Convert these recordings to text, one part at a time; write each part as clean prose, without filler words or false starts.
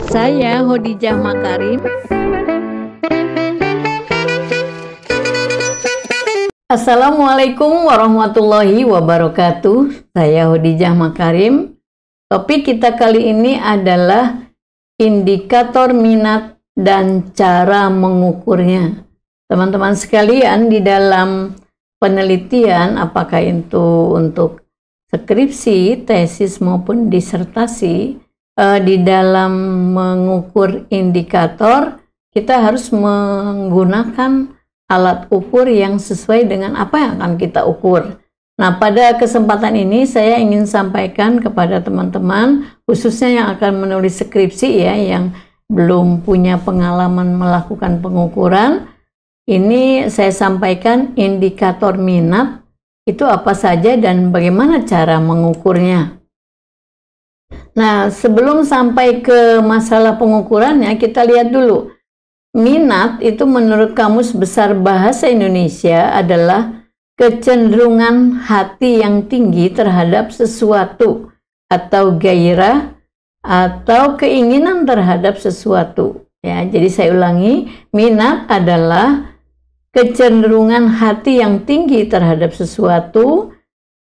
Saya Hodijah Makarim. Assalamualaikum warahmatullahi wabarakatuh. Saya Hodijah Makarim. Topik kita kali ini adalah indikator minat dan cara mengukurnya. Teman-teman sekalian, di dalam penelitian, apakah itu untuk skripsi, tesis maupun disertasi, di dalam mengukur indikator, kita harus menggunakan alat ukur yang sesuai dengan apa yang akan kita ukur. Nah, pada kesempatan ini saya ingin sampaikan kepada teman-teman, khususnya yang akan menulis skripsi ya, yang belum punya pengalaman melakukan pengukuran. Ini saya sampaikan indikator minat itu apa saja dan bagaimana cara mengukurnya. Nah, sebelum sampai ke masalah pengukurannya, kita lihat dulu. Minat itu menurut Kamus Besar Bahasa Indonesia adalah kecenderungan hati yang tinggi terhadap sesuatu atau gairah atau keinginan terhadap sesuatu. Ya, jadi saya ulangi, minat adalah kecenderungan hati yang tinggi terhadap sesuatu,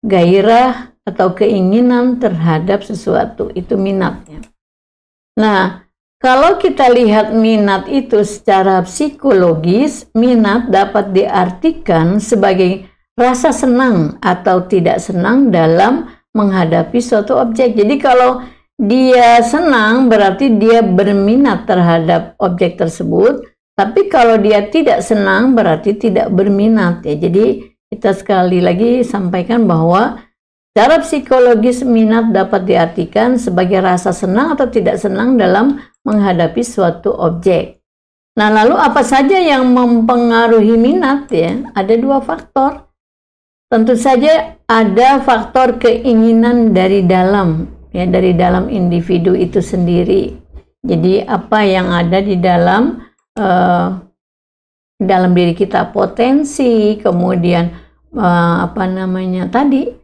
gairah atau keinginan terhadap sesuatu, itu minatnya. Nah, kalau kita lihat minat itu secara psikologis, minat dapat diartikan sebagai rasa senang atau tidak senang dalam menghadapi suatu objek. Jadi kalau dia senang berarti dia berminat terhadap objek tersebut, tapi kalau dia tidak senang berarti tidak berminat ya. Jadi kita sekali lagi sampaikan bahwa secara psikologis minat dapat diartikan sebagai rasa senang atau tidak senang dalam menghadapi suatu objek. Nah, lalu apa saja yang mempengaruhi minat ya? Ada dua faktor. Tentu saja ada faktor keinginan dari dalam ya, dari dalam individu itu sendiri. Jadi apa yang ada di dalam diri kita, potensi, kemudian apa namanya tadi.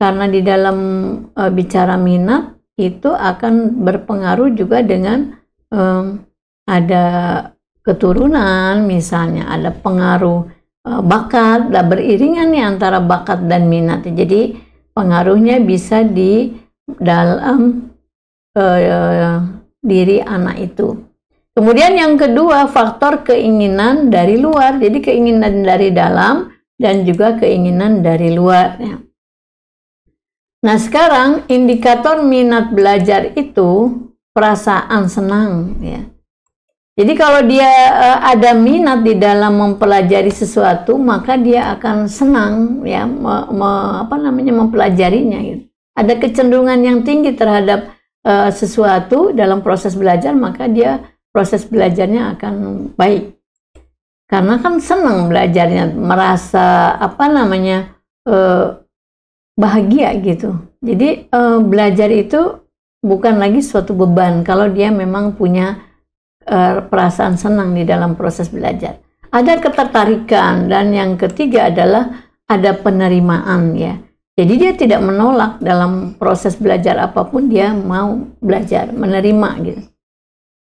Karena di dalam bicara minat itu akan berpengaruh juga dengan ada keturunan, misalnya ada pengaruh bakat, dan beriringan nih antara bakat dan minat. Jadi pengaruhnya bisa di dalam diri anak itu. Kemudian yang kedua, faktor keinginan dari luar. Jadi keinginan dari dalam dan juga keinginan dari luar. Ya. Nah, sekarang indikator minat belajar itu perasaan senang ya. Jadi kalau dia ada minat di dalam mempelajari sesuatu, maka dia akan senang ya mempelajarinya gitu. Ada kecenderungan yang tinggi terhadap sesuatu dalam proses belajar, maka dia proses belajarnya akan baik. Karena kan senang belajarnya, merasa bahagia gitu. Jadi belajar itu bukan lagi suatu beban kalau dia memang punya perasaan senang di dalam proses belajar. Ada ketertarikan, dan yang ketiga adalah ada penerimaan ya. Jadi dia tidak menolak dalam proses belajar apapun, dia mau belajar, menerima gitu.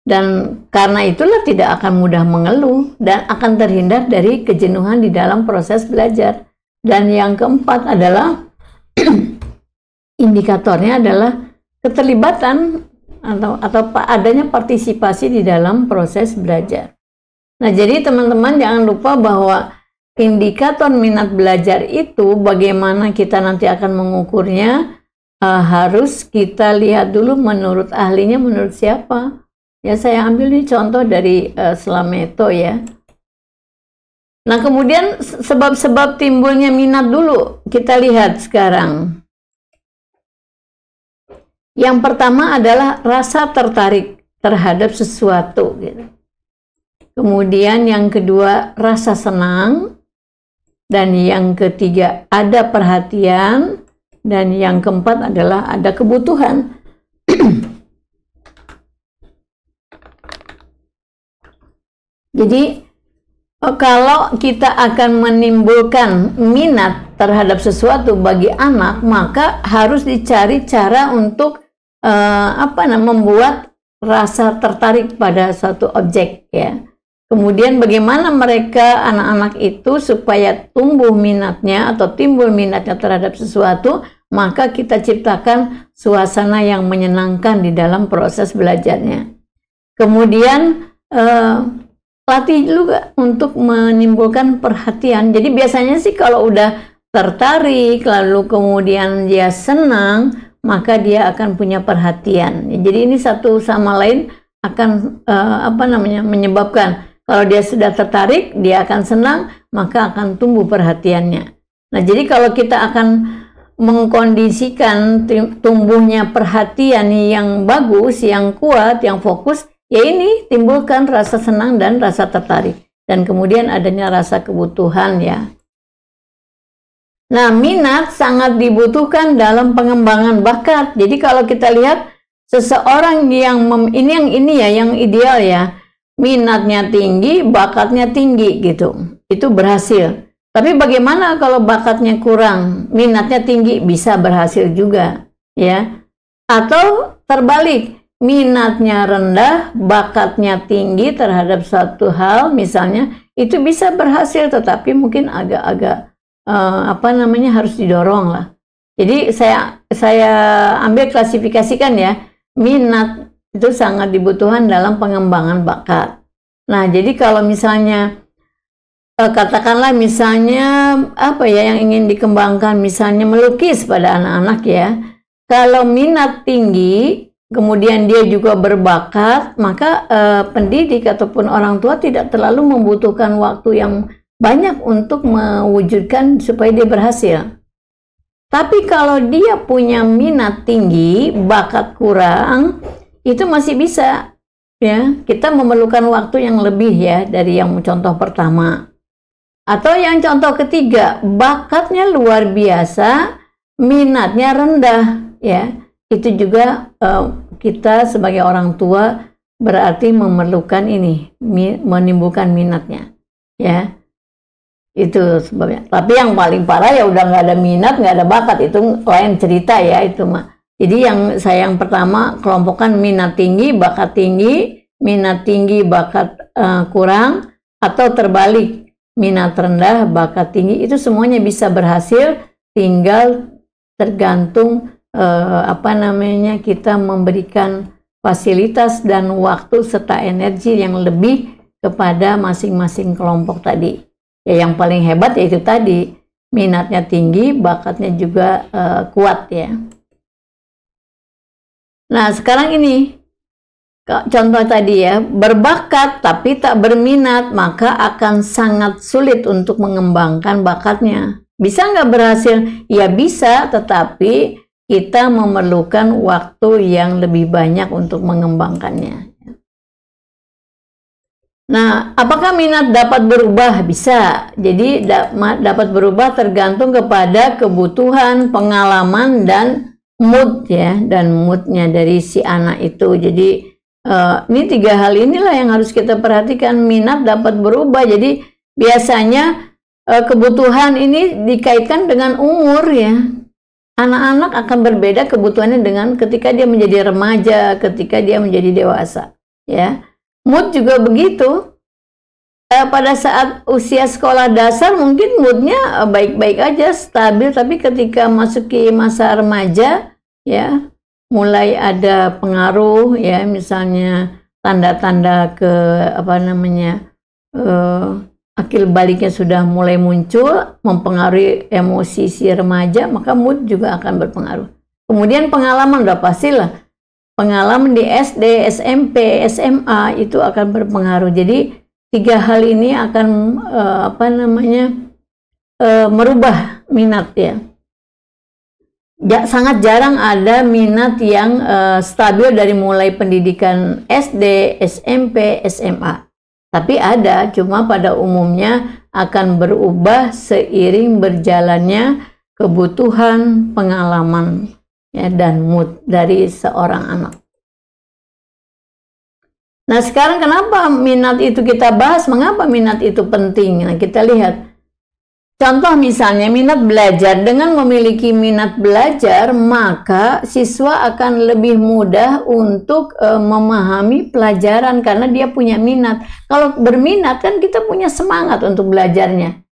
Dan karena itulah tidak akan mudah mengeluh dan akan terhindar dari kejenuhan di dalam proses belajar. Dan yang keempat adalah indikatornya adalah keterlibatan atau adanya partisipasi di dalam proses belajar. Nah, jadi teman-teman jangan lupa bahwa indikator minat belajar itu bagaimana kita nanti akan mengukurnya, harus kita lihat dulu menurut ahlinya, menurut siapa. Ya, saya ambil nih contoh dari Slameto ya. Nah, kemudian sebab-sebab timbulnya minat dulu kita lihat sekarang. Yang pertama adalah rasa tertarik terhadap sesuatu gitu. Kemudian yang kedua rasa senang, dan yang ketiga ada perhatian, dan yang keempat adalah ada kebutuhan. Jadi kalau kita akan menimbulkan minat terhadap sesuatu bagi anak, maka harus dicari cara untuk membuat rasa tertarik pada suatu objek ya. Kemudian bagaimana mereka anak-anak itu supaya tumbuh minatnya atau timbul minatnya terhadap sesuatu, maka kita ciptakan suasana yang menyenangkan di dalam proses belajarnya. Kemudian latih juga untuk menimbulkan perhatian. Jadi biasanya sih kalau udah tertarik lalu kemudian dia senang, maka dia akan punya perhatian. Jadi ini satu sama lain akan menyebabkan kalau dia sudah tertarik, dia akan senang, maka akan tumbuh perhatiannya. Nah, jadi kalau kita akan mengkondisikan tumbuhnya perhatian yang bagus, yang kuat, yang fokus, ya ini timbulkan rasa senang dan rasa tertarik. Dan kemudian adanya rasa kebutuhan ya. Nah, minat sangat dibutuhkan dalam pengembangan bakat. Jadi kalau kita lihat seseorang yang yang ideal ya. Minatnya tinggi, bakatnya tinggi gitu. Itu berhasil. Tapi bagaimana kalau bakatnya kurang, minatnya tinggi, bisa berhasil juga, ya. Atau terbalik, minatnya rendah, bakatnya tinggi terhadap suatu hal, misalnya, itu bisa berhasil, tetapi mungkin agak-agak harus didorong lah. Jadi saya ambil klasifikasikan ya, minat itu sangat dibutuhkan dalam pengembangan bakat. Nah, jadi kalau misalnya katakanlah misalnya yang ingin dikembangkan, misalnya melukis pada anak-anak ya. Kalau minat tinggi, kemudian dia juga berbakat, maka pendidik ataupun orang tua tidak terlalu membutuhkan waktu yang banyak untuk mewujudkan supaya dia berhasil. Tapi kalau dia punya minat tinggi, bakat kurang, itu masih bisa ya, kita memerlukan waktu yang lebih ya dari yang contoh pertama. Atau yang contoh ketiga, bakatnya luar biasa, minatnya rendah ya. Itu juga kita sebagai orang tua berarti memerlukan menimbulkan minatnya ya. Itu sebabnya. Tapi yang paling parah ya udah nggak ada minat, nggak ada bakat, itu lain cerita ya itu mah. Jadi yang pertama kelompokkan minat tinggi, bakat tinggi, minat tinggi, bakat kurang, atau terbalik, minat rendah, bakat tinggi, itu semuanya bisa berhasil, tinggal tergantung kita memberikan fasilitas dan waktu serta energi yang lebih kepada masing-masing kelompok tadi. Ya yang paling hebat yaitu tadi, minatnya tinggi, bakatnya juga kuat ya. Nah, sekarang ini contoh tadi ya, berbakat tapi tak berminat, maka akan sangat sulit untuk mengembangkan bakatnya. Bisa nggak berhasil? Ya bisa, tetapi kita memerlukan waktu yang lebih banyak untuk mengembangkannya. Nah, apakah minat dapat berubah? Bisa. Jadi dapat berubah tergantung kepada kebutuhan, pengalaman, dan mood ya, dan moodnya dari si anak itu. Jadi ini tiga hal inilah yang harus kita perhatikan. Minat dapat berubah. Jadi biasanya kebutuhan ini dikaitkan dengan umur ya. Anak-anak akan berbeda kebutuhannya dengan ketika dia menjadi remaja, ketika dia menjadi dewasa ya. Mood juga begitu. Pada saat usia sekolah dasar mungkin moodnya baik-baik aja, stabil, tapi ketika masuki masa remaja ya mulai ada pengaruh ya, misalnya tanda-tanda akil baliknya sudah mulai muncul, mempengaruhi emosi si remaja, maka mood juga akan berpengaruh. Kemudian pengalaman udah pastilah, pengalaman di SD, SMP, SMA itu akan berpengaruh. Jadi tiga hal ini akan merubah minat ya. Sangat jarang ada minat yang stabil dari mulai pendidikan SD, SMP, SMA. Tapi ada, cuma pada umumnya akan berubah seiring berjalannya kebutuhan, pengalaman ya, dan mood dari seorang anak. Nah, sekarang kenapa minat itu kita bahas? Mengapa minat itu penting? Nah, kita lihat. Contoh misalnya minat belajar. Dengan memiliki minat belajar, maka siswa akan lebih mudah untuk memahami pelajaran karena dia punya minat. Kalau berminat kan kita punya semangat untuk belajarnya.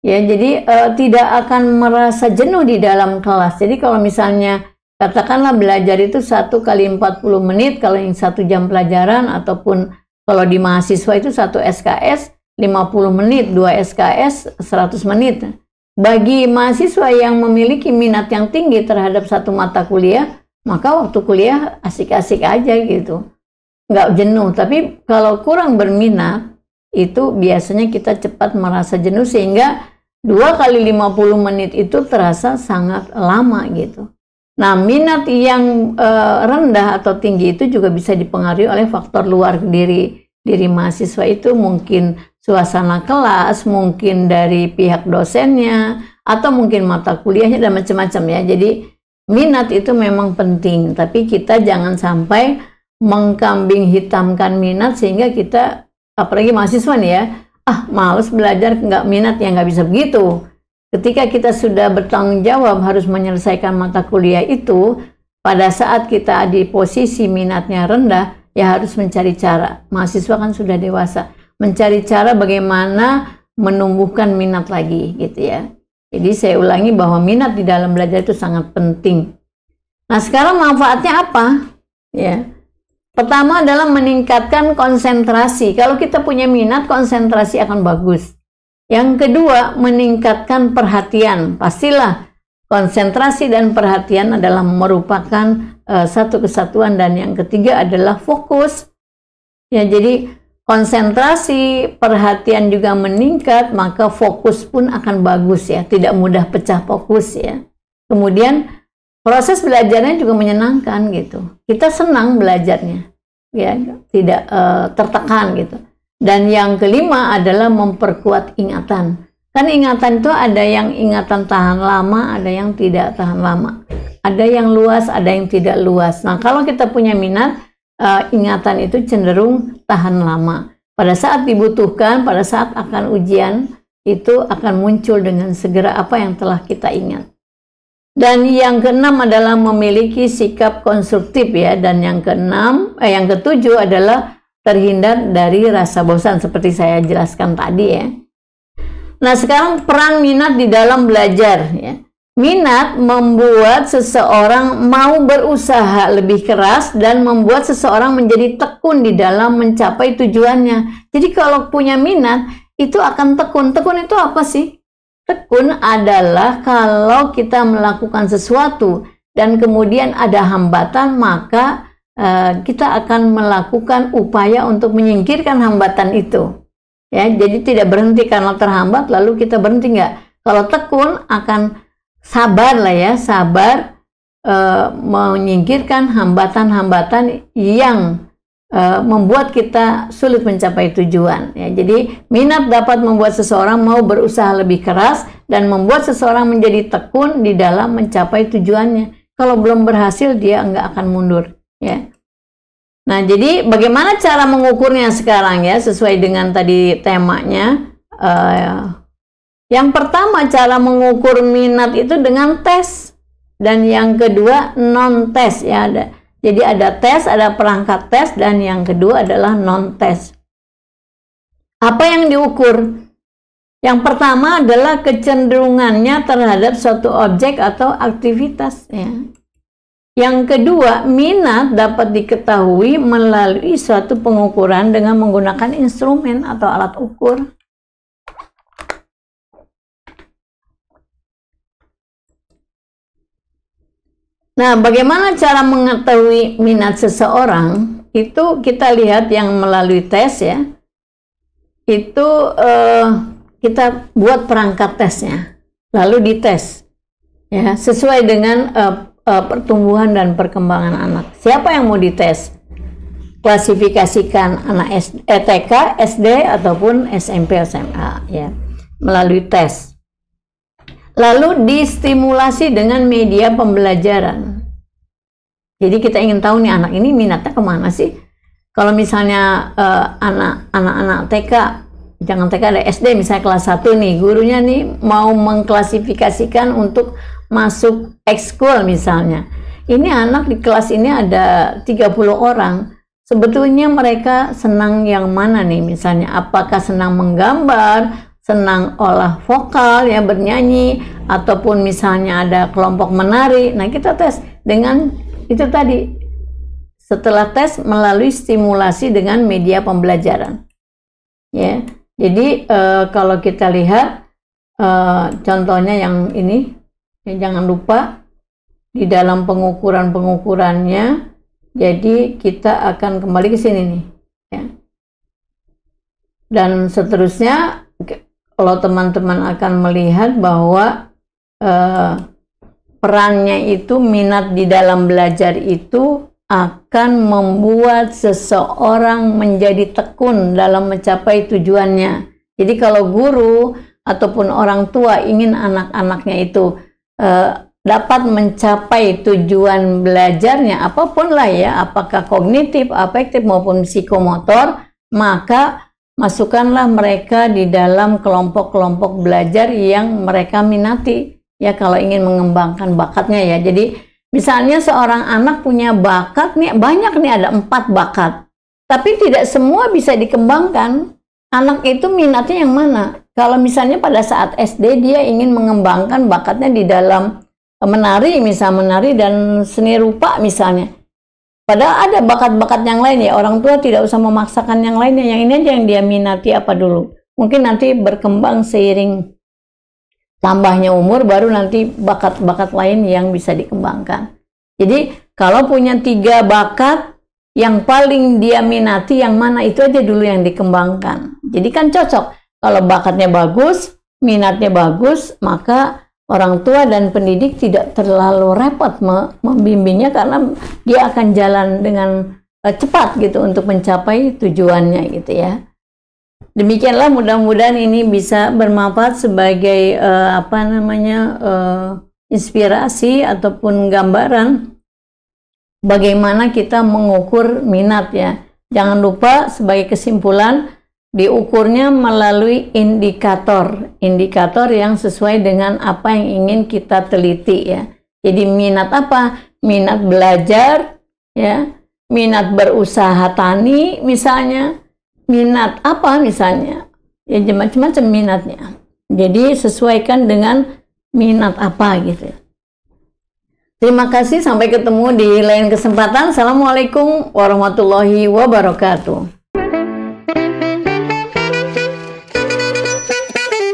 Ya, jadi tidak akan merasa jenuh di dalam kelas. Jadi kalau misalnya katakanlah belajar itu 1 kali 40 menit kalau yang 1 jam pelajaran, ataupun kalau di mahasiswa itu 1 SKS 50 menit, 2 SKS 100 menit. Bagi mahasiswa yang memiliki minat yang tinggi terhadap satu mata kuliah, maka waktu kuliah asik-asik aja gitu. Nggak jenuh. Tapi kalau kurang berminat, itu biasanya kita cepat merasa jenuh, sehingga 2 kali 50 menit itu terasa sangat lama gitu. Nah, minat yang rendah atau tinggi itu juga bisa dipengaruhi oleh faktor luar diri mahasiswa. Itu mungkin suasana kelas, mungkin dari pihak dosennya, atau mungkin mata kuliahnya, dan macam-macam ya. Jadi minat itu memang penting, tapi kita jangan sampai mengkambing hitamkan minat sehingga kita, apalagi mahasiswa nih ya, males belajar, nggak minat, ya nggak bisa begitu. Ketika kita sudah bertanggung jawab harus menyelesaikan mata kuliah itu, pada saat kita di posisi minatnya rendah, ya harus mencari cara. Mahasiswa kan sudah dewasa, mencari cara bagaimana menumbuhkan minat lagi gitu ya. Jadi saya ulangi bahwa minat di dalam belajar itu sangat penting. Nah, sekarang manfaatnya apa? Ya. Pertama adalah meningkatkan konsentrasi. Kalau kita punya minat, konsentrasi akan bagus. Yang kedua, meningkatkan perhatian. Pastilah konsentrasi dan perhatian adalah merupakan satu kesatuan. Dan yang ketiga adalah fokus. Ya, jadi konsentrasi, perhatian juga meningkat, maka fokus pun akan bagus ya, tidak mudah pecah fokus ya. Kemudian proses belajarnya juga menyenangkan gitu. Kita senang belajarnya, ya, tidak tertekan gitu. Dan yang kelima adalah memperkuat ingatan. Kan ingatan itu ada yang ingatan tahan lama, ada yang tidak tahan lama. Ada yang luas, ada yang tidak luas. Nah, kalau kita punya minat, ingatan itu cenderung tahan lama. Pada saat dibutuhkan, pada saat akan ujian, itu akan muncul dengan segera apa yang telah kita ingat. Dan yang keenam adalah memiliki sikap konstruktif ya. Dan yang ketujuh adalah terhindar dari rasa bosan seperti saya jelaskan tadi ya. Nah, sekarang peran minat di dalam belajar ya. Minat membuat seseorang mau berusaha lebih keras dan membuat seseorang menjadi tekun di dalam mencapai tujuannya. Jadi kalau punya minat, itu akan tekun. Tekun itu apa sih? Tekun adalah kalau kita melakukan sesuatu dan kemudian ada hambatan, maka kita akan melakukan upaya untuk menyingkirkan hambatan itu. Ya, jadi tidak berhenti karena terhambat lalu kita berhenti, nggak. Kalau tekun akan sabar lah ya, sabar menyingkirkan hambatan-hambatan yang membuat kita sulit mencapai tujuan ya. Jadi minat dapat membuat seseorang mau berusaha lebih keras dan membuat seseorang menjadi tekun di dalam mencapai tujuannya. Kalau belum berhasil, dia nggak akan mundur ya. Nah, jadi bagaimana cara mengukurnya sekarang ya, sesuai dengan tadi temanya. Yang pertama, cara mengukur minat itu dengan tes. Dan yang kedua, non-tes ya. Jadi ada tes, ada perangkat tes, dan yang kedua adalah non-tes. Apa yang diukur? Yang pertama adalah kecenderungannya terhadap suatu objek atau aktivitas ya. Yang kedua, minat dapat diketahui melalui suatu pengukuran dengan menggunakan instrumen atau alat ukur. Nah, bagaimana cara mengetahui minat seseorang? Itu kita lihat yang melalui tes ya. Itu kita buat perangkat tesnya, lalu dites ya, sesuai dengan pertumbuhan dan perkembangan anak. Siapa yang mau dites? Klasifikasikan anak TK, SD ataupun SMP, SMA ya, melalui tes. Lalu distimulasi dengan media pembelajaran. Jadi kita ingin tahu nih anak ini minatnya kemana sih? Kalau misalnya anak-anak TK jangan TK, ada SD misalnya kelas 1 nih, gurunya nih mau mengklasifikasikan untuk masuk ekskul misalnya. Ini anak di kelas ini ada 30 orang. Sebetulnya mereka senang yang mana nih misalnya? Apakah senang menggambar, senang olah vokal ya, bernyanyi, ataupun misalnya ada kelompok menari. Nah, kita tes dengan itu tadi. Setelah tes melalui stimulasi dengan media pembelajaran. Ya. Jadi kalau kita lihat contohnya yang ini, ya, jangan lupa di dalam pengukurannya, jadi kita akan kembali ke sini nih, ya. Dan seterusnya, kalau teman-teman akan melihat bahwa perannya itu, minat di dalam belajar itu akan membuat seseorang menjadi tekun dalam mencapai tujuannya. Jadi kalau guru ataupun orang tua ingin anak-anaknya itu dapat mencapai tujuan belajarnya, apapun lah ya, apakah kognitif, afektif maupun psikomotor, maka masukkanlah mereka di dalam kelompok-kelompok belajar yang mereka minati, ya, kalau ingin mengembangkan bakatnya ya. Jadi misalnya seorang anak punya bakat nih, banyak nih, ada 4 bakat, tapi tidak semua bisa dikembangkan. Anak itu minatnya yang mana? Kalau misalnya pada saat SD dia ingin mengembangkan bakatnya di dalam menari, misalnya menari dan seni rupa misalnya. Padahal ada bakat-bakat yang lain ya, orang tua tidak usah memaksakan yang lainnya, yang ini aja yang dia minati apa dulu. Mungkin nanti berkembang seiring tambahnya umur, baru nanti bakat-bakat lain yang bisa dikembangkan. Jadi kalau punya 3 bakat, yang paling dia minati yang mana, itu aja dulu yang dikembangkan. Jadi kan cocok. Kalau bakatnya bagus, minatnya bagus, maka orang tua dan pendidik tidak terlalu repot membimbingnya, karena dia akan jalan dengan cepat gitu untuk mencapai tujuannya gitu ya. Demikianlah, mudah-mudahan ini bisa bermanfaat sebagai inspirasi ataupun gambaran bagaimana kita mengukur minat ya. Jangan lupa sebagai kesimpulan, diukurnya melalui indikator yang sesuai dengan apa yang ingin kita teliti ya. Jadi minat apa? Minat belajar ya, minat berusaha tani misalnya, minat apa misalnya, ya macam-macam minatnya. Jadi sesuaikan dengan minat apa gitu. Terima kasih, sampai ketemu di lain kesempatan. Assalamualaikum warahmatullahi wabarakatuh.